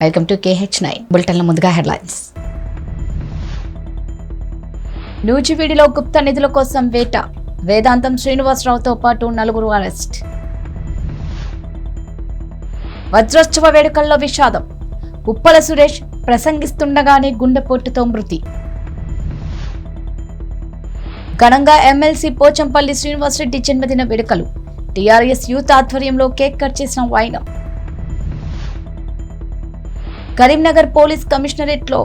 Welcome to KH9 బులెటిన్ల ముందుగా headlines. నూజివీడులో గుప్త నిధుల కోసం వేట, వేదాంతం శ్రీనివాసరావుతో పాటు 4 అరెస్ట్. వజ్రోత్సవ వేడుకల్లో విషాదం, ఉప్పల సురేష్ ప్రసంగిస్తుండగానే గుండెపోటుతో మృతి. ఘనంగా ఎమ్మెల్సీ పోచంపల్లి శ్రీనివాసరెడ్డి జన్మదిన వేడుకలు, TRS యూత్ ఆధ్వర్యంలో కేక్ కట్ చేసిన వైనం. కరీంనగర్ పోలీస్ కమిషనరేట్లో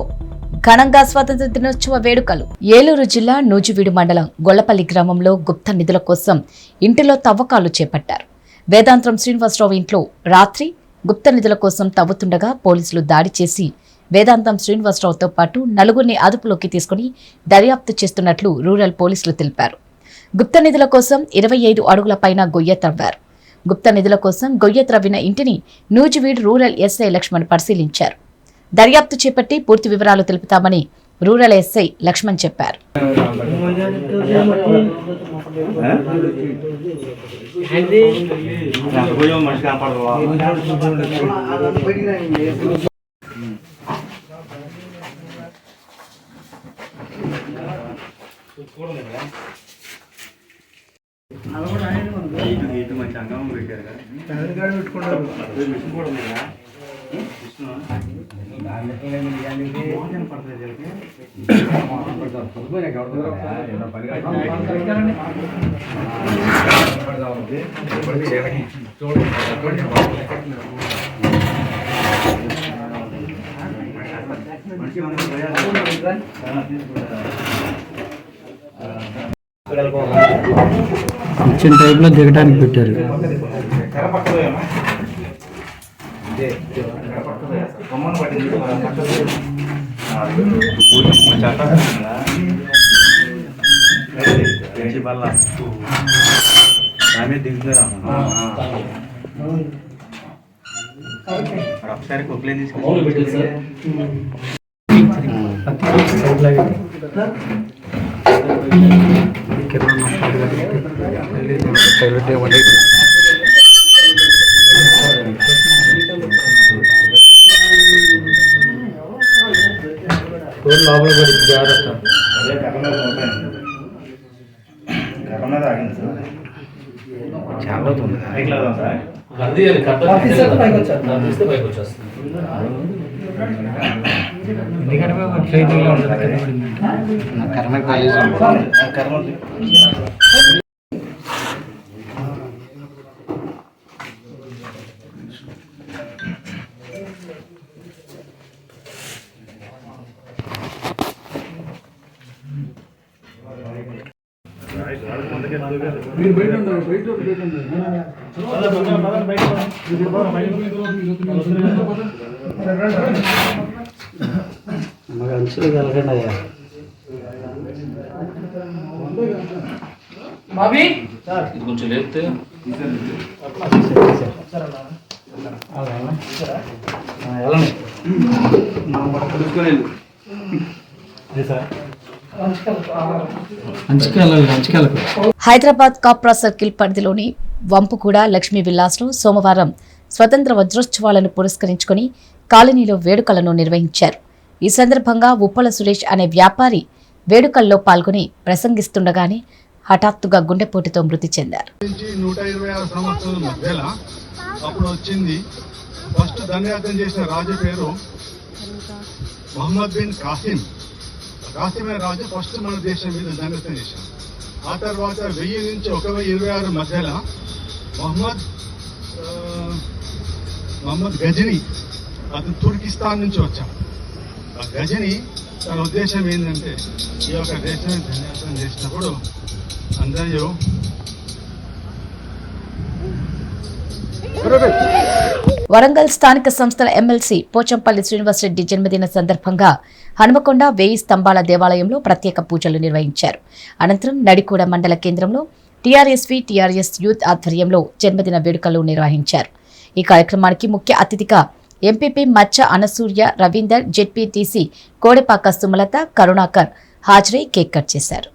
ఘనంగా స్వాతంత్ర దినోత్సవ వేడుకలు. ఏలూరు జిల్లా నూజివీడు మండలం గొల్లపల్లి గ్రామంలో గుప్త నిధుల కోసం ఇంటిలో తవ్వకాలు చేపట్టారు. వేదాంతం శ్రీనివాసరావు ఇంట్లో రాత్రి గుప్త నిధుల కోసం తవ్వుతుండగా పోలీసులు దాడి చేసి వేదాంతం శ్రీనివాసరావుతో పాటు 4 అదుపులోకి తీసుకుని దర్యాప్తు చేస్తున్నట్లు రూరల్ పోలీసులు తెలిపారు. గుప్త నిధుల కోసం 25 అడుగుల పైన గొయ్య తవ్వారు. గుప్త నిధుల కోసం గొయ్య త్రవ్విన ఇంటిని నూజివీడు రూరల్ ఎస్ఐ లక్ష్మణ్ పరిశీలించారు. దర్యాప్తు చేపట్టి పూర్తి వివరాలు తెలుపుతామని రూరల్ ఎస్ఐ లక్ష్మణ్ చెప్పారు. ఇచ్చిన టైప్లో దిగడానికి పెట్టారు. ఒకసారి కుక్కలే తీసుకెళ్ళి లోపల పడి జాగ్రత్త. చాలా అవుతుంది. అంచులు కలగండి అయ్యా. కొంచెం లేపితే హైదరాబాద్ కాప్రా సర్కిల్ పరిధిలోని వంపుగూడ లక్ష్మీ విల్లాస్లో సోమవారం స్వతంత్ర వజ్రోత్సవాలను పురస్కరించుకుని కాలనీలో వేడుకలను నిర్వహించారు. ఈ సందర్భంగా ఉప్పల సురేష్ అనే వ్యాపారి వేడుకల్లో పాల్గొని ప్రసంగిస్తుండగానే హఠాత్తుగా గుండెపోటుతో మృతి చెందారు. 126 సంవత్సరాల మధ్యలో అప్పుడు వచ్చింది. ఫస్ట్ దండయాత్ర చేసిన రాజు పేరు మహమ్మద్ బిన్ కాసిం అనే రాజు ఫస్ట్ మన దేశం మీద దండయాత్ర చేశారు. ఆ తర్వాత 1000 నుంచి 1026 మధ్యలో మహమ్మద్ గజని అతను తుర్కిస్తాన్ నుంచి వచ్చాడు. ఆ గజని తన ఉద్దేశం ఏంటంటే ఈ యొక్క దేశాన్ని దండయాత్ర చేసినప్పుడు అందరూ వరంగల్ స్థానిక సంస్థల ఎమ్మెల్సీ పోచంపల్లి శ్రీనివాసరెడ్డి జన్మదిన సందర్భంగా హనుమకొండ 1000 స్తంభాల దేవాలయంలో ప్రత్యేక పూజలు నిర్వహించారు. అనంతరం నడికూడ మండల కేంద్రంలో TRS యూత్ ఆధ్వర్యంలో జన్మదిన వేడుకలు నిర్వహించారు. ఈ కార్యక్రమానికి ముఖ్య అతిథిగా ఎంపీపీ మచ్చ అనసూర్య రవీందర్, జెడ్పీటీసీ కోడెపాక సుమలత, కరుణాకర్ హాజరై కేక్ కట్ చేశారు.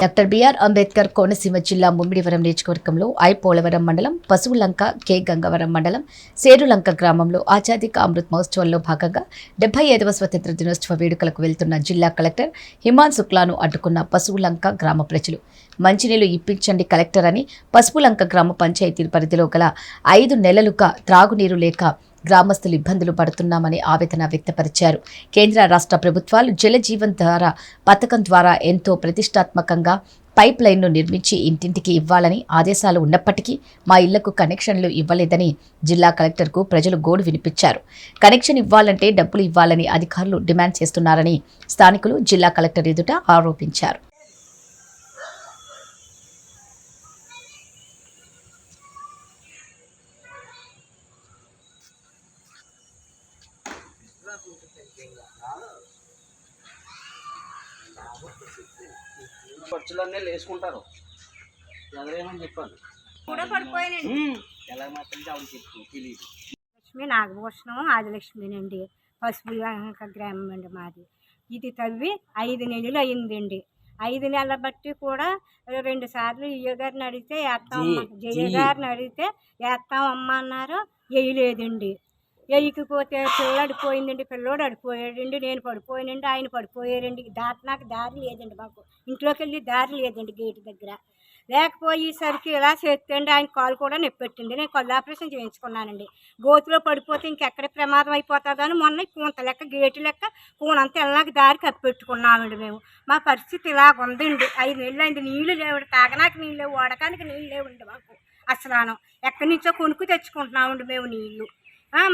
డాక్టర్ బిఆర్ అంబేద్కర్ కోనసీమ జిల్లా ముమ్మిడివరం నియోజకవర్గంలో పోలవరం మండలం పశువులంక కె గంగవరం మండలం సేరులంక గ్రామంలో ఆజాదీ కా అమృత్ మహోత్సవంలో భాగంగా 75వ స్వతంత్ర దినోత్సవ వేడుకలకు వెళ్తున్న జిల్లా కలెక్టర్ హిమాన్ శుక్లాను అడ్డుకున్న పశువులంక గ్రామ ప్రజలు మంచినీళ్లు ఇప్పించండి కలెక్టర్ అని పశువులంక గ్రామ పంచాయతీ పరిధిలో గల 5 నెలలుగా త్రాగునీరు లేక గ్రామస్తులు ఇబ్బందులు పడుతున్నామని ఆవేదన వ్యక్తపరిచారు. కేంద్ర రాష్ట్ర ప్రభుత్వాలు జల జీవన్ ధార పథకం ద్వారా ఎంతో ప్రతిష్టాత్మకంగా పైప్ లైన్ను నిర్మించి ఇంటింటికి ఇవ్వాలని ఆదేశాలు ఉన్నప్పటికీ మా ఇళ్లకు కనెక్షన్లు ఇవ్వలేదని జిల్లా కలెక్టర్కు ప్రజలు గోడు వినిపించారు. కనెక్షన్ ఇవ్వాలంటే డబ్బులు ఇవ్వాలని అధికారులు డిమాండ్ చేస్తున్నారని స్థానికులు జిల్లా కలెక్టర్ ఎదుట ఆరోపించారు. ఖర్చులన్నీ వేసుకుంటారు ఎలాగేమని చెప్పాను ఎలా మాట్లాడితే ఆవిడ చెప్పు తెలియదు. లక్ష్మి నాగభూషణం ఆదిలక్ష్మినండి. పశువులంక గ్రామం అండి మాది. ఇది తవ్వి 5 నెలలు అయిందండి. 5 నెలల బట్టి కూడా 2 సార్లు ఇయ్య గారిని అడిగితే వేస్తామమ్మా, జయ గారిని అడిగితే వేస్తామమ్మా అన్నారు. వేయలేదండి. వేయకపోతే పిల్లోడు అడిపోయాడండి, నేను పడిపోయానండి, ఆయన పడిపోయారండి. నాకు దారి లేదండి, మాకు ఇంట్లోకి వెళ్ళి దారి లేదండి గేటు దగ్గర. లేకపోయేసరికి ఇలా చేస్తండి ఆయన కాలు కూడా నొప్పెట్టింది. నేను కళ్ళు ఆపరేషన్ చేయించుకున్నానండి. గోతులో పడిపోతే ఇంకెక్కడ ప్రమాదం అయిపోతుందని మొన్న కూంత లెక్క గేటు లెక్క కూనంతా వెళ్ళడానికి దారి కప్పెట్టుకున్నామండి మేము. మా పరిస్థితి ఇలాగ ఉందండి. 5 నెలలు అయింది. నీళ్లు లేవండి, తాగడానికి నీళ్ళు లేవు, వాడకానికి నీళ్ళు లేవండి మాకు. అసలు ఎక్కడి నుంచో కొనుక్కు తెచ్చుకుంటున్నామండి మేము నీళ్ళు.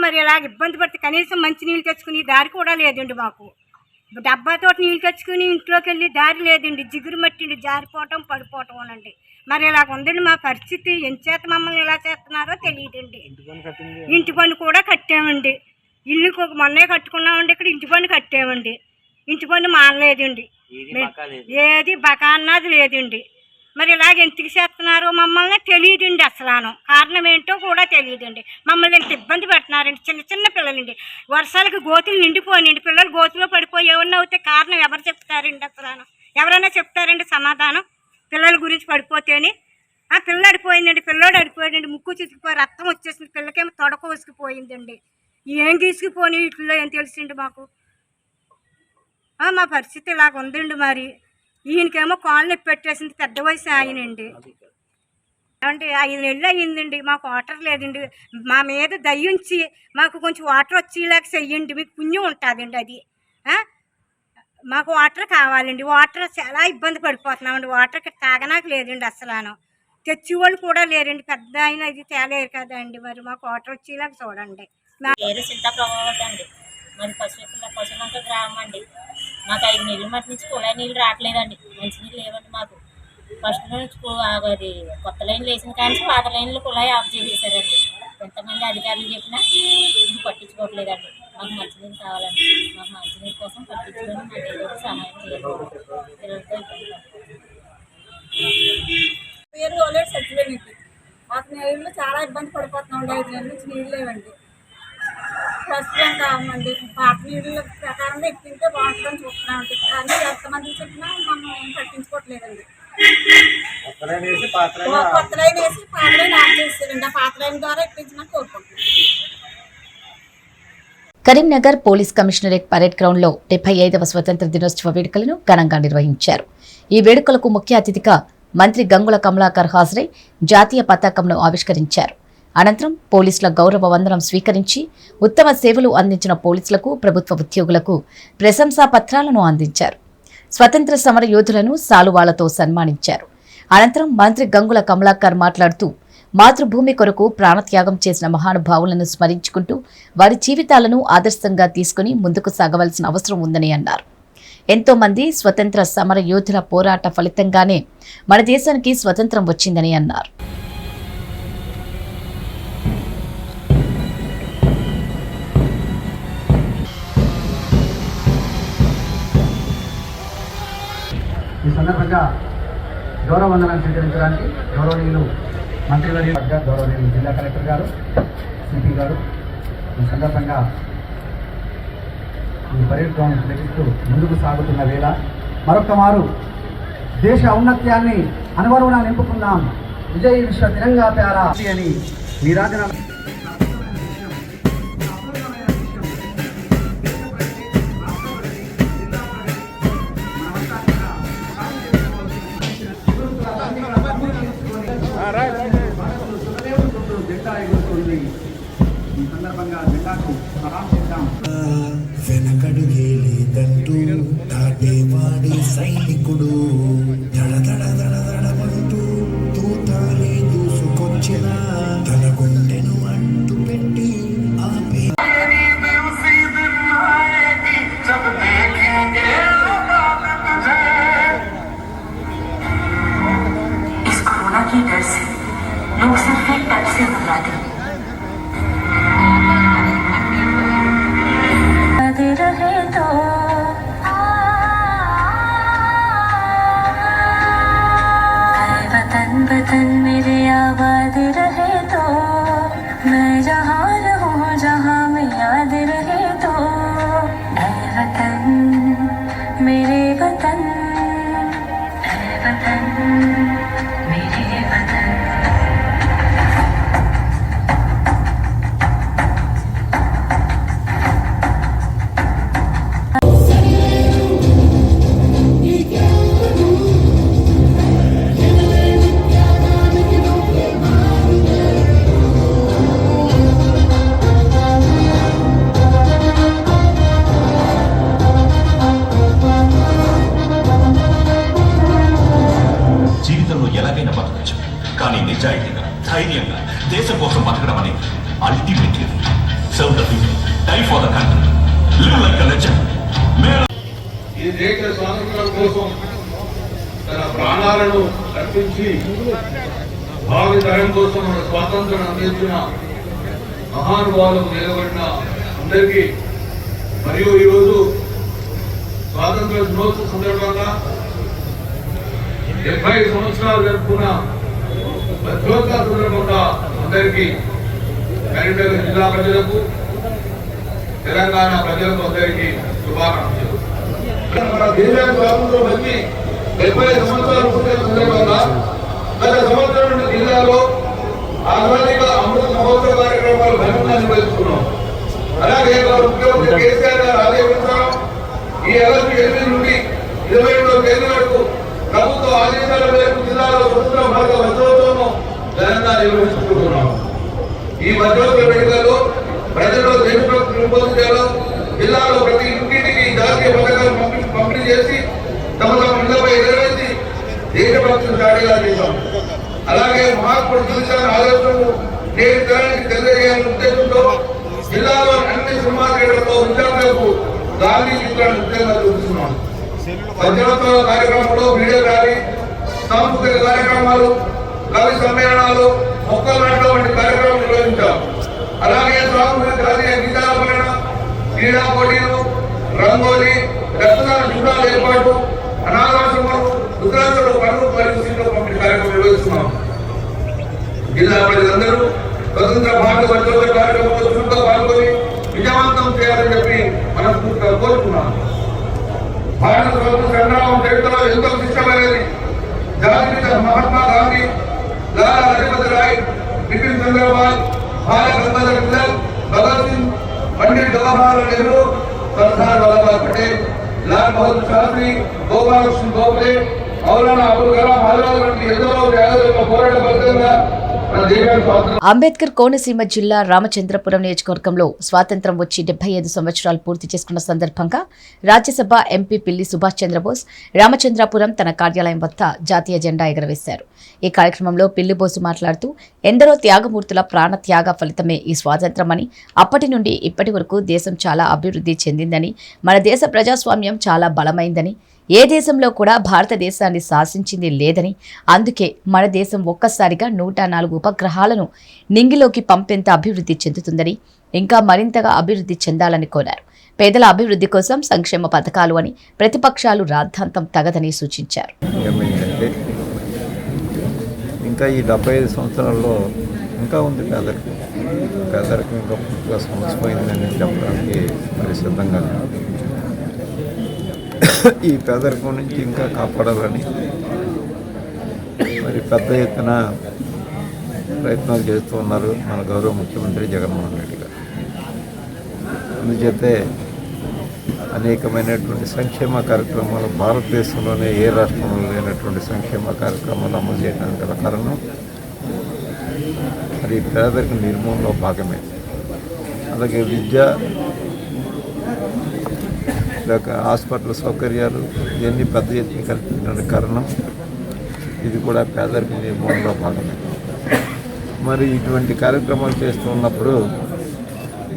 మరి ఇలాగ ఇబ్బంది పడితే కనీసం మంచి నీళ్ళు తెచ్చుకుని దారి కూడా లేదండి మాకు. డబ్బాతో నీళ్ళు తెచ్చుకుని ఇంట్లోకి వెళ్ళి దారి లేదండి. జిగురు మట్టిండి, జారిపోవటం పడిపోవటం అనండి. మరి ఇలాగ ఉందండి మా పరిస్థితి. ఎంచేత మమ్మల్ని ఎలా చేస్తున్నారో తెలియదండి. ఇంటి పన్ను కూడా కట్టామండి. ఇల్లు మొన్నే కట్టుకున్నామండి. ఇక్కడ ఇంటి పన్ను కట్టామండి. ఇంటి పన్ను మానలేదండి. ఏది బకా అన్నది లేదండి. మరి ఇలాగ ఎందుకు చేస్తున్నారో మమ్మల్ని తెలియదండి. అసలు కారణం ఏంటో కూడా తెలియదండి. మమ్మల్ని ఎంత ఇబ్బంది పెడుతున్నారండి. చిన్న చిన్న పిల్లలండి. వర్షాలకు గోతులు నిండిపోయినండి. పిల్లలు గోతులో పడిపోయి ఏమన్నా అవుతే కారణం ఎవరు చెప్తారండి? అసలు ఎవరైనా చెప్తారండి సమాధానం? పిల్లల గురించి పడిపోతేని పిల్ల అడిపోయిందండి, పిల్లోడు అడిపోయాడండి. ముక్కు చితికిపోయి రక్తం వచ్చేసింది. పిల్లకేమో తొడక వసుకుపోయిందండి. ఏం తీసుకుపోయి వీటిల్లో ఏం తెలిసిండి మాకు? మా పరిస్థితి ఇలాగ ఉందండి. మరి ఈయనకేమో కాళ్ళు నొప్పి పెట్టేసింది. పెద్ద వయసు ఆయనండి. అంటే 5 నెలలు అయ్యిందండి. మాకు వాటర్ లేదండి. మా మీద దయ్యుంచి మాకు కొంచెం వాటర్ వచ్చేలాగా చెయ్యండి. మీకు పుణ్యం ఉంటుందండి. అది మాకు వాటర్ కావాలండి. వాటర్ చాలా ఇబ్బంది పడిపోతున్నామండి. వాటర్కి తాగనాక లేదండి. అసలు తెచ్చేవాళ్ళు కూడా లేరండి. పెద్ద ఆయన ఇది తేలేరు కదండి. మరి మాకు వాటర్ వచ్చేలాగా చూడండి. పేరు సింతాప్రభావతి అండి. మరి పశువులంక గ్రామం అండి. మాకు 5 నెలల మట్టి నుంచి కుళాయి నీళ్ళు రావట్లేదండి. మంచినీళ్ళు లేవండి మాకు. ఫస్ట్ నుంచి అది కొత్త లైన్లు వేసిన కానీ పాత లైన్లు కుళాయి ఆఫ్ చేసేసారండి. ఎంతమంది అధికారులు చెప్పినా ఇది పట్టించుకోవట్లేదండి. మాకు మంచినీళ్ళు కావాలండి. మాకు మంచినీళ్ళ కోసం పట్టించుకొని మాకు ఏదో సహాయం చేయాలి. పిల్లలతో పేరు ఆల్రెడీ సచివేనండి. మాకు నీళ్ళు చాలా ఇబ్బంది పడిపోతున్నామండి. 5 నెలల నుంచి నీళ్ళు లేవండి. ప్రస్తుతం కావండి. పాత నీళ్ళ ప్రకారంగా ఎక్కింటే బాగుంటుందని చూస్తున్నామండి. కానీ ఎంతమందికి చెప్పినా మనం పట్టించుకోవట్లేదండి. కొత్త లైన్ వేసి పాత లైన్ ఆఫ్ చేస్తారండి. ఆ పాత లైన్ ద్వారా ఎక్కించమని కోరుకుంటున్నాం. కరీంనగర్ పోలీస్ కమిషనరేట్ పరేడ్ గ్రౌండ్లో 75వ స్వతంత్ర దినోత్సవ వేడుకలను ఘనంగా నిర్వహించారు. ఈ వేడుకలకు ముఖ్య అతిథిగా మంత్రి గంగుల కమలాకర్ హాజరై జాతీయ పతాకంను ఆవిష్కరించారు. అనంతరం పోలీసుల గౌరవ వందనం స్వీకరించి ఉత్తమ సేవలు అందించిన పోలీసులకు, ప్రభుత్వ ఉద్యోగులకు ప్రశంసా పత్రాలను అందించారు. స్వతంత్ర సమర యోధులను సాలువాలతో సన్మానించారు. అనంతరం మంత్రి గంగుల కమలాకర్ మాట్లాడుతూ మాతృభూమి కొరకు ప్రాణత్యాగం చేసిన మహానుభావులను స్మరించుకుంటూ వారి జీవితాలను ఆదర్శంగా తీసుకుని ముందుకు సాగవలసిన అవసరం ఉందని అన్నారు. ఎంతో మంది స్వతంత్ర సమర యోధుల పోరాట ఫలితంగానే మన దేశానికి స్వతంత్రం వచ్చిందని అన్నారు. ఈ సందర్భంగా గౌరవ వందనాన్ని స్వీకరించడానికి గౌరవనీయులు మంత్రివర్యులు గౌరవనీయులు జిల్లా కలెక్టర్ గారు, సిపి గారు ఈ సందర్భంగా ఈ పరేడ్ గ్రౌండ్ తిలకిస్తూ ముందుకు సాగుతున్న వేళ మరొక మారు దేశ ఔన్నత్యాన్ని అనువనువున నింపుకుందాం. విజయ్ విశ్వ తిరంగా ప్యారా అని నీరాజన జెండా ఎగురుతుంది. ఈ సందర్భంగా జెండాకు సలాం చేద్దాం. వెనకడుగేలేదంటూ దాటేవాడి సైనికుడు దడ దడ దడ దడమంటూ తూతాలే దూసుకొచ్చిన తన గుండెను అంటు పెట్టి ఆపే इस कोरोना के डर से लोग सिर्फ एक टच से घबराते रहे तो वतन वतन मेरे आबाद रहे तो मैं जहाँ रहूँ जहाँ में याद रहे तो ऐ वतन मेरे वतन ऐ वतन मेरे वतन। జీవితంలో ఎలాగైనా బతకచ్చు, కానీ నిజాయితీగా ధైర్యంగా దేశం కోసం బతకడం అనేది ultimately serve the people, die for the country, live like a legend. ఈ దేశ స్వాతంత్ర్యం కోసం తన ప్రాణాలను అర్పించి భావితరం కోసం మన స్వాతంత్రం అందించిన మహానుభావులకు నిలబడిన అందరికీ మరియు ఈరోజు స్వాతంత్ర దినోత్సవ సందర్భంగా 70 సంవత్సరాలు జరుపుకున్న భద్రోత్సవ సందర్భంగా అందరికీ కరీంనగర్ జిల్లా ప్రజలకు, తెలంగాణ ప్రజలకు అందరికీ శుభాకాంక్షలు. మన దేశానికి స్వాతంత్రం వచ్చి 70 సంవత్సరాలు పూర్తయిన సందర్భంగా గత సంవత్సరం నుండి జిల్లాలో ఆధునిక అమృత మహోత్సవ కార్యక్రమాలు ఘనంగా నిర్వహిస్తున్నాం. అలాగే ముఖ్యమంత్రి కేసీఆర్ గారు ఆదేశించడం ఈ ఆగస్టు 8 నుండి 22వ తేదీ వరకు ప్రభుత్వ ఆదేశాల మేరకు జిల్లాలో స్వతంత్ర భారత వజ్రోత్సవం ఘనంగా నిర్వహించుకుంటున్నాం. ఈ వజ్రోత్సవ వేడుకల్లో ప్రజల్లో దేశభక్తి పెంపొందించడం, జిల్లాలో ప్రతి ఇంటికి జాతీయ పథకాలు పంపిణీ చేసి తమ ఇళ్లపై ఎగరవేసి దేశభక్తిని చాటేలా చేశాం. అలాగే మహాత్ముడు జీవితాన్ని ఆదర్శము నేటి తరానికి తెలియజేయాలనే ఉద్దేశంతో జిల్లాలో అన్ని సినిమా థియేటర్లలో విద్యార్థులకు గాంధీ చిత్రాన్ని ముఖ్యంగా చూపిస్తున్నాం. వజ్రోత్సవ కార్యక్రమంలో వీడియో ర్యాలీ, సాంస్కృతిక కార్యక్రమాలు, కవి సమ్మేళనాలు, మొక్కలు నాటడం వంటి కార్యక్రమాలు నిర్వహించాం. అలాగే సాంస్కృతిక జాతీయ గీతాలపైన క్రీడా పోటీలు, రంగోలీ, రక్తదాన శిబిరాల ఏర్పాటు, అనాథాశ్రమాలు, వృద్ధాశ్రమాలు పనులు మరియు సీట్ల పంపిణీ కార్యక్రమం నిర్వహిస్తున్నాం. జిల్లా ప్రజలందరూ స్వతంత్ర భారత వజ్రోత్సవ కార్యక్రమంలో చురుగ్గా పాల్గొని విజయవంతం చేయాలని చెప్పి మనస్ఫూర్తిగా కోరుకున్నాం. భారత స్వతంత్ర సంగ్రామం చరిత్రలో ఎంతో క్లిష్టమైనది. జాతిపిత మహాత్మా గాంధీ, లాలా లజపత్ రాయ్, బిపిన్ చంద్రపాల్, బాల గంగాధర్ తిలక్, భగత్ సింగ్, పండిట్ జవహర్లాల్ నెహ్రూ, సర్దార్ వల్లభాయ్ పటేల్, లాల్ బహదూర్ శాస్త్రి, గోపాలకృష్ణ గోఖలే, మౌలానా అబుల్ కలాం ఆజాద్ వంటి ఎందరో త్యాగదల పోరాట ఫలితంగా మన దేశానికి స్వాతంత్రం. అంబేద్కర్ కోనసీమ జిల్లా రామచంద్రపురం నియోజకవర్గంలో స్వాతంత్ర్యం వచ్చి 75 సంవత్సరాలు పూర్తి చేసుకున్న సందర్భంగా రాజ్యసభ ఎంపీ పిల్లి సుభాష్ చంద్రబోస్ రామచంద్రపురం తన కార్యాలయం వద్ద జాతీయ జెండా ఎగరవేశారు. ఈ కార్యక్రమంలో పిల్లిబోసు మాట్లాడుతూ ఎందరో త్యాగమూర్తుల ప్రాణ త్యాగ ఫలితమే ఈ స్వాతంత్ర్యమని, అప్పటి నుండి ఇప్పటి వరకు దేశం చాలా అభివృద్ధి చెందిందని, మన దేశ ప్రజాస్వామ్యం చాలా బలమైందని, ఏ దేశంలో కూడా భారతదేశాన్ని శాసించింది లేదని, అందుకే మన దేశం ఒక్కసారిగా 104 ఉపగ్రహాలను నింగిలోకి పంపేంత అభివృద్ధి చెందుతుందని, ఇంకా మరింతగా అభివృద్ధి చెందాలని కోరారు. పేదల అభివృద్ధి కోసం సంక్షేమ పథకాలు అని ప్రతిపక్షాలు రాద్ధాంతం తగదని సూచించారు. ఇంకా ఈ 75 సంవత్సరాల్లో ఇంకా ఉంది పేదరికం. పేదరికం ఇంకా పూర్తిగా సమసిపోయిందని చెప్పడానికి మరి సిద్ధంగా లేదు. ఈ పేదరికం నుంచి ఇంకా కాపాడాలని మరి పెద్ద ఎత్తున ప్రయత్నాలు చేస్తూ ఉన్నారు మన గౌరవ ముఖ్యమంత్రి జగన్మోహన్ రెడ్డి గారు. అందుచేతే అనేకమైనటువంటి సంక్షేమ కార్యక్రమాలు భారతదేశంలోనే ఏ రాష్ట్రంలో లేనటువంటి సంక్షేమ కార్యక్రమాలు అమలు చేయడానికి గల కారణం మరి పేదరిక నిర్మూలనలో భాగమే. అలాగే విద్య, లేక హాస్పిటల్ సౌకర్యాలు ఇవన్నీ పెద్ద ఎత్తున కల్పించడానికి కారణం ఇది కూడా పేదరిక నిర్మూలనలో భాగమే. మరి ఇటువంటి కార్యక్రమాలు చేస్తూ ఉన్నప్పుడు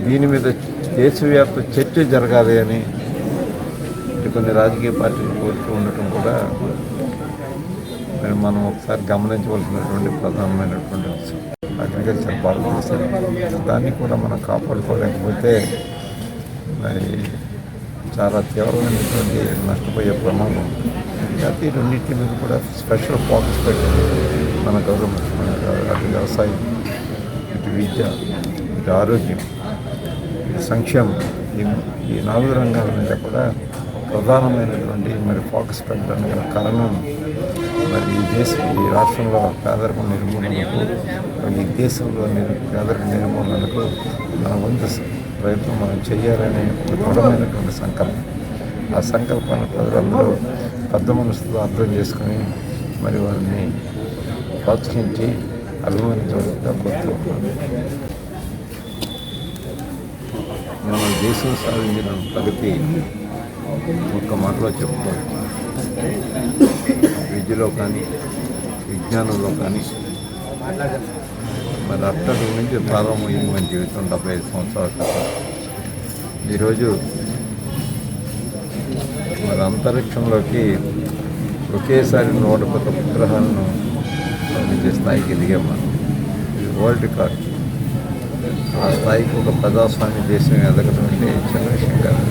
దీని మీద దేశవ్యాప్త చర్చ జరగాలి అని కొన్ని రాజకీయ పార్టీలు కోరుతూ ఉండటం కూడా మరి మనం ఒకసారి గమనించవలసినటువంటి ప్రధానమైనటువంటి అంశం. అగ్రికల్చర్ బాగా చేశారు, దాన్ని కూడా మనం కాపాడుకోలేకపోతే మరి చాలా తీవ్రమైనటువంటి నష్టపోయే ప్రమాదం ఉంది. కాబట్టి రెండింటి మీద కూడా స్పెషల్ ఫోకస్ పెట్టి మన గౌరవ ముఖ్యమంత్రి గారు అటు వ్యవసాయం, ఇటు విద్య, ఇటు ఆరోగ్యం, ఇటు సంక్షేమం, ఈ 4 రంగాల మీద కూడా ప్రధానమైనటువంటి మరి ఫోకస్ పెట్టడానికి కారణం మరి ఈ రాష్ట్రంలో పేదరికం నిర్మూలనకు, ఈ దేశంలో పేదరిక నిర్మూలనకు మన వంతు ప్రయత్నం మనం చేయాలనే ఒక దృఢమైనటువంటి సంకల్పం. ఆ సంకల్పాన్ని ప్రజలందరూ పెద్ద మనసుతో అర్థం చేసుకుని మరి వారిని ప్రోత్సహించి అభిమానించవలసిందిగా కోరుతున్నాను. మన దేశం సాధించిన ప్రగతి ఒక్క మాటలో చెప్పుకోవచ్చు. విద్యలో కానీ, విజ్ఞానంలో కానీ మరి అట్టడి నుంచి ప్రారంభమైంది మన జీవితం 75 సంవత్సరాల క్రితం. ఈరోజు మరి అంతరిక్షంలోకి ఒకేసారి 110 ఉపగ్రహాలను పంపించే స్థాయికి ఎదిగాం మనం. ఇది వరల్డ్ రికార్డ్. ఆ స్థాయికి ఒక ప్రజాస్వామ్య దేశం ఎదగడం అంటే చిన్న విషయం కాదు.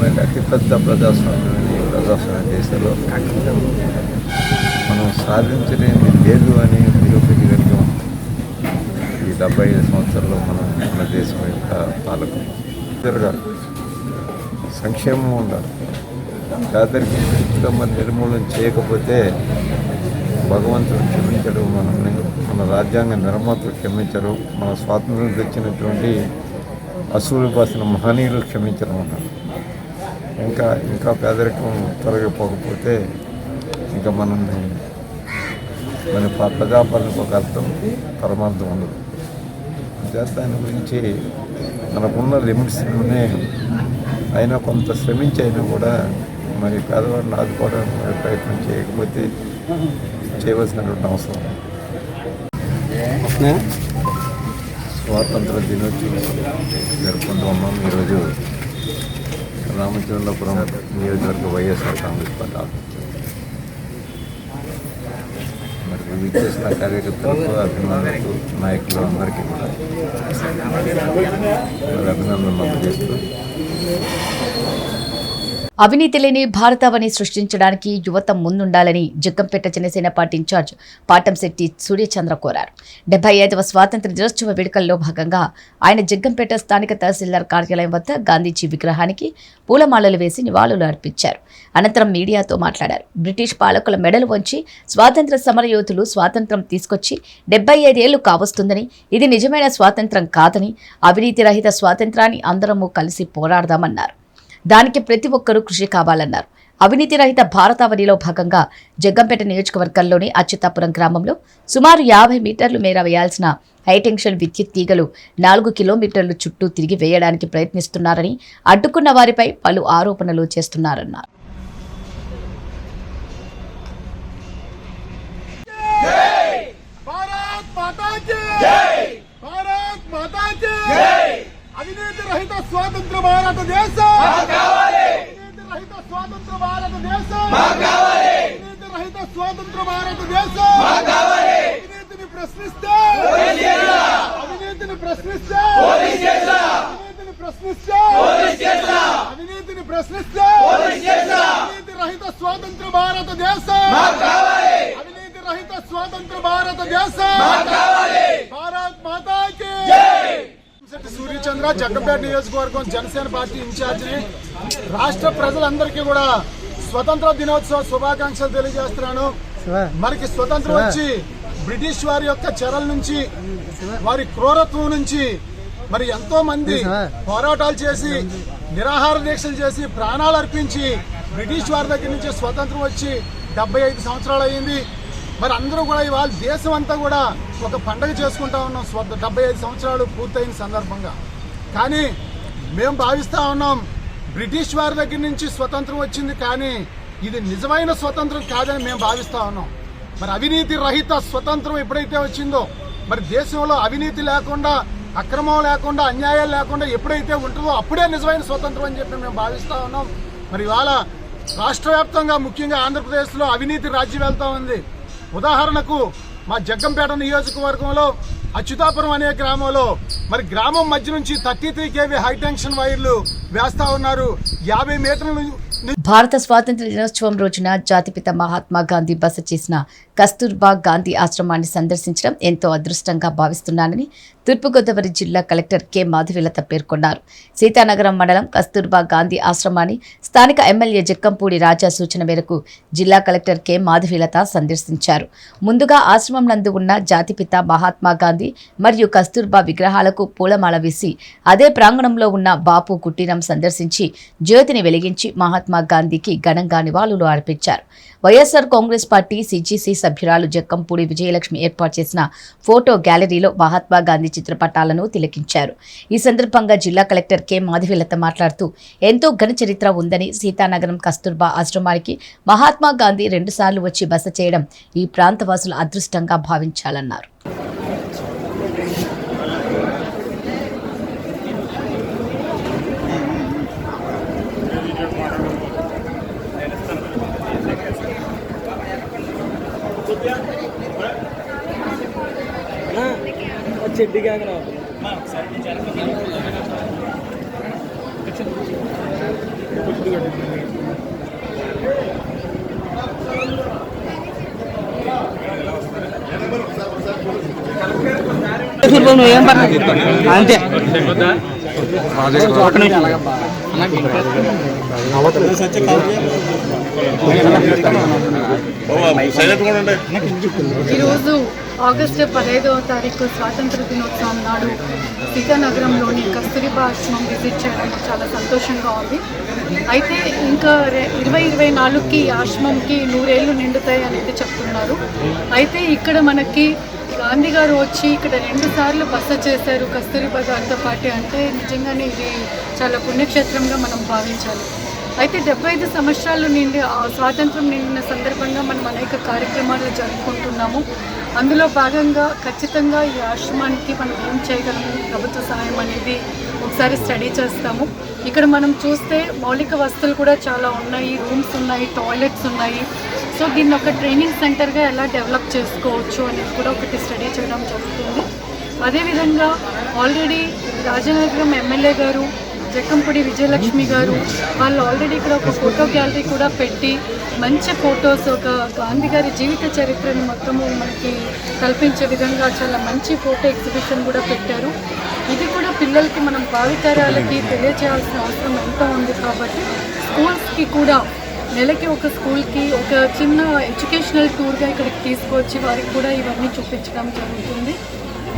మనకి అతిపెద్ద ప్రజాస్వామ్య దేశంలో మనం సాధించలేని లేదు అని నిరూపించగలిగాం ఈ 75 సంవత్సరాల్లో మన దేశం యొక్క పాలకులు. జరగాలి, సంక్షేమం ఉండాలి. పేదరికం పూర్తిగా మనం నిర్మూలన చేయకపోతే భగవంతుడు క్షమించడు, మన రాజ్యాంగ నిర్మాతలు క్షమించరు, మన స్వాతంత్రం తెచ్చినటువంటి అసూలు బాసిన మహనీయులు క్షమించరు అన్నారు. ఇంకా పేదరికం తొలగిపోకపోతే ఇంకా మన ప్రజాపాలనకు ఒక అర్థం పరమార్థం ఉండదు. దాని గురించి మనకున్న లిమిట్స్లోనే అయినా కొంత శ్రమించి అయినా కూడా మరి పేదవాడిని ఆదుకోవడానికి ప్రయత్నం చేయకపోతే చేయవలసినటువంటి అవసరం. స్వాతంత్ర దినోత్సవం జరుపుకుంటూ ఉన్నాం. ఈరోజు రామచంద్రపురం నియోజకవర్గ వైఎస్ఆర్ కాంగ్రెస్ పార్టీ ఆఫీస్. మరి విచ్చేసిన కార్యకర్తలకు, అభిమానులకు, నాయకులు అందరికీ కూడా మరి అభినందనలు అందజేస్తూ అవినీతి లేని భారతావని సృష్టించడానికి యువత ముందుండాలని జగ్గంపేట జనసేన పార్టీ ఇన్ఛార్జ్ పాటంశెట్టి సూర్యచంద్ర కోరారు. 75వ స్వాతంత్ర దినోత్సవ వేడుకల్లో భాగంగా ఆయన జగ్గంపేట స్థానిక తహసీల్దార్ కార్యాలయం వద్ద గాంధీజీ విగ్రహానికి పూలమాలలు వేసి నివాళులు అర్పించారు. అనంతరం మీడియాతో మాట్లాడారు. బ్రిటిష్ పాలకుల మెడలు వంచి స్వాతంత్ర సమరయోధులు స్వాతంత్రం తీసుకొచ్చి 75 ఏళ్లు కావస్తుందని, ఇది నిజమైన స్వాతంత్రం కాదని, అవినీతి రహిత స్వాతంత్రాన్ని అందరము కలిసి పోరాడదామన్నారు. దానికి ప్రతి ఒక్కరూ కృషి కావాలన్నారు. అవినీతి రహిత భారతావనిలో భాగంగా జగ్గంపేట నియోజకవర్గంలోని అచ్యుతాపురం గ్రామంలో సుమారు 50 మీటర్లు మేర వేయాల్సిన హైటెన్షన్ విద్యుత్ తీగలు 4 కిలోమీటర్లు చుట్టూ తిరిగి వేయడానికి ప్రయత్నిస్తున్నారని, అడ్డుకున్న వారిపై పలు ఆరోపణలు చేస్తున్నారన్నారు. అవినీతి రహిత స్వాతంత్ర భారతదేశం కావాలి. అవినీతి రహిత స్వాతంత్ర భారతదేశం కావాలి. అవినీతి రహిత స్వాతంత్ర భారతదేశం కావాలి. అవినీతిని ప్రశ్నిస్తే అవినీతిని ప్రశ్నిస్తే అవినీతిని ప్రశ్నిస్తే అవినీతిని ప్రశ్నిస్తే అవినీతి రహిత స్వాతంత్ర భారతదేశం కావాలి. అవినీతి రహిత స్వాతంత్ర భారతదేశం భారత్ మాతాకి సూర్యచంద్ర జగ్గంపేట నియోజకవర్గం జనసేన పార్టీ ఇన్ఛార్జిని. రాష్ట్ర ప్రజలందరికీ కూడా స్వతంత్ర దినోత్సవ శుభాకాంక్షలు తెలియజేస్తున్నాను. మనకి స్వతంత్రం వచ్చి బ్రిటిష్ వారి యొక్క చెరల నుంచి, వారి క్రూరత్వం నుంచి మరి ఎంతో మంది పోరాటాలు చేసి, నిరాహార దీక్షలు చేసి, ప్రాణాలు అర్పించి బ్రిటిష్ వారి దగ్గర నుంచి స్వతంత్రం వచ్చి 75 సంవత్సరాలు అయ్యింది. మరి అందరూ కూడా ఇవాళ దేశం అంతా కూడా ఒక పండగ చేసుకుంటా ఉన్నాం 75 సంవత్సరాలు పూర్తయిన సందర్భంగా. కానీ మేము భావిస్తా ఉన్నాం బ్రిటిష్ వారి దగ్గర నుంచి స్వతంత్రం వచ్చింది, కానీ ఇది నిజమైన స్వతంత్రం కాదని మేము భావిస్తా ఉన్నాం. మరి అవినీతి రహిత స్వతంత్రం ఎప్పుడైతే వచ్చిందో, మరి దేశంలో అవినీతి లేకుండా, అక్రమం లేకుండా, అన్యాయాలు లేకుండా ఎప్పుడైతే ఉంటుందో అప్పుడే నిజమైన స్వతంత్రం అని చెప్పి మేము భావిస్తా ఉన్నాం. మరి ఇవాళ రాష్ట్ర వ్యాప్తంగా ముఖ్యంగా ఆంధ్రప్రదేశ్లో అవినీతి రాజ్యం వెళ్తా ఉంది. ఉదాహరణకు మా జగ్గంపేట నియోజకవర్గంలో అచ్యుతాపురం అనే గ్రామంలో మరి గ్రామం మధ్య నుంచి 33 kV హైటెన్షన్ వైర్లు వేస్తా ఉన్నారు. 50 మీటర్ల భారత స్వాతంత్ర దినోత్సవం రోజున జాతిపిత మహాత్మా గాంధీ బస చేసిన కస్తూర్బా గాంధీ ఆశ్రమాన్ని సందర్శించడం ఎంతో అదృష్టంగా భావిస్తున్నానని తూర్పుగోదావరి జిల్లా కలెక్టర్ కె మాధవీలత పేర్కొన్నారు. సీతానగరం మండలం కస్తూర్బా గాంధీ ఆశ్రమాన్ని స్థానిక ఎమ్మెల్యే జక్కంపూడి రాజా సూచన మేరకు జిల్లా కలెక్టర్ కె మాధవీలత సందర్శించారు. ముందుగా ఆశ్రమం నందు ఉన్న జాతిపిత మహాత్మా గాంధీ మరియు కస్తూర్బా విగ్రహాలకు పూలమాల వేసి అదే ప్రాంగణంలో ఉన్న బాపు కుటీరం సందర్శించి జ్యోతిని వెలిగించి మహాత్మా గాంధీకి ఘనంగా నివాళులు అర్పించారు. వైఎస్ఆర్ కాంగ్రెస్ పార్టీ సిజిసి సభ్యురాలు జక్కంపూడి విజయలక్ష్మి ఏర్పాటు చేసిన ఫోటో గ్యాలరీలో మహాత్మా గాంధీ చిత్రపటాలను తిలకించారు. ఈ సందర్భంగా జిల్లా కలెక్టర్ కె మాధవీలత మాట్లాడుతూ ఎంతో ఘన చరిత్ర ఉందని, సీతానగరం కస్తూర్బా ఆశ్రమానికి మహాత్మా గాంధీ 2 సార్లు వచ్చి బస చేయడం ఈ ప్రాంతవాసుల అదృష్టంగా భావించాలన్నారు. అంతే ఈరోజు ఆగస్టు 15వ తారీఖు స్వాతంత్ర దినోత్సవం నాడు సీతానగరంలోని కస్తూరిబా ఆశ్రమం విజిట్ చేయడం చాలా సంతోషంగా ఉంది. అయితే ఇంకా 2024కి ఆశ్రమంకి 100 ఏళ్ళు నిండుతాయి అనేది చెప్తున్నారు. అయితే ఇక్కడ మనకి గాంధీ గారు వచ్చి ఇక్కడ 2 సార్లు బస చేశారు కస్తూరిబా గారితో పాటు. అంటే నిజంగానే ఇది చాలా పుణ్యక్షేత్రంగా మనం భావించాలి. అయితే 75 సంవత్సరాలు స్వాతంత్రం నిండిన సందర్భంగా మనం అనేక కార్యక్రమాలు జరుపుకుంటున్నాము. అందులో భాగంగా ఖచ్చితంగా ఈ ఆశ్రమానికి మనం ఏం చేయగలము, ప్రభుత్వ సహాయం అనేది ఒకసారి స్టడీ చేస్తాము. ఇక్కడ మనం చూస్తే మౌలిక వసతులు కూడా చాలా ఉన్నాయి, రూమ్స్ ఉన్నాయి, టాయిలెట్స్ ఉన్నాయి. సో దీన్ని ఒక ట్రైనింగ్ సెంటర్గా ఎలా డెవలప్ చేసుకోవచ్చు అనేది కూడా ఒకటి స్టడీ చేయడం జరుగుతుంది. అదేవిధంగా ఆల్రెడీ రాజనగరం ఎమ్మెల్యే గారు జక్కంపూడి విజయలక్ష్మి గారు వాళ్ళు ఆల్రెడీ ఇక్కడ ఒక ఫోటో గ్యాలరీ కూడా పెట్టి మంచి ఫొటోస్, ఒక గాంధీ గారి జీవిత చరిత్రను మొత్తము మనకి కల్పించే విధంగా చాలా మంచి ఫోటో ఎగ్జిబిషన్ కూడా పెట్టారు. ఇది కూడా పిల్లలకి మనం భావితరాలకి తెలియజేయాల్సిన అవసరం ఎంతో ఉంది. కాబట్టి స్కూల్స్కి కూడా నెలకి ఒక స్కూల్కి ఒక చిన్న ఎడ్యుకేషనల్ టూర్గా ఇక్కడికి తీసుకొచ్చి వారికి కూడా ఇవన్నీ చూపించడం జరుగుతుంది.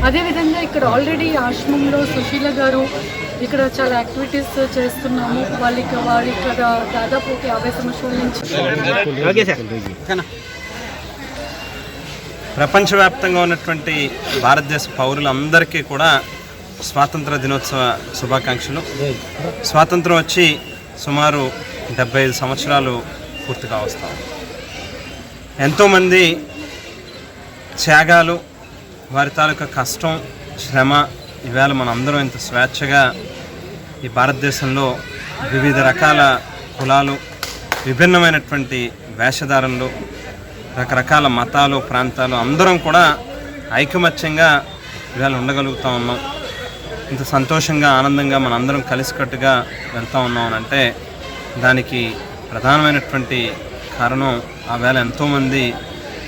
అదేవిధంగా ఇక్కడ ఆల్రెడీ ఆశ్రమంలో సుశీల గారు ఇక్కడ చాలా యాక్టివిటీస్ చేస్తున్నాము. వాళ్ళు ఇక్కడ దాదాపు 50 సంవత్సరాల నుంచి. ప్రపంచవ్యాప్తంగా ఉన్నటువంటి భారతదేశ పౌరులందరికీ కూడా స్వాతంత్ర దినోత్సవ శుభాకాంక్షలు. స్వాతంత్రం వచ్చి సుమారు 75 సంవత్సరాలు పూర్తిగా వస్తాం. ఎంతోమంది త్యాగాలు, వారి తాలూకా కష్టం, శ్రమ, ఈవేళ మనం అందరం ఇంత స్వేచ్ఛగా ఈ భారతదేశంలో వివిధ రకాల కులాలు, విభిన్నమైనటువంటి వేషధారణలు, రకరకాల మతాలు, ప్రాంతాలు అందరం కూడా ఐకమత్యంగా ఇవాళ ఉండగలుగుతూ ఉన్నాం. ఇంత సంతోషంగా, ఆనందంగా మనందరం కలిసికట్టుగా వెళ్తూ ఉన్నాం అంటే దానికి ప్రధానమైనటువంటి కారణం ఆవేళ ఎంతోమంది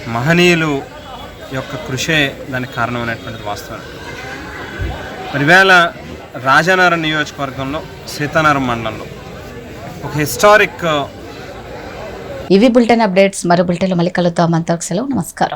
మహనీయులు యొక్క కృషే దానికి కారణమైనటువంటిది వాస్తవం. మరి వేళ రాజానగరం నియోజకవర్గంలో సీతానగరం మండలంలో ఒక హిస్టారిక్ ఇవి బులెటిన్ అప్డేట్స్. మరో బులెటిన్లో మళ్ళీ కలుద్దాం. అంతవరకు సెలవు. నమస్కారం.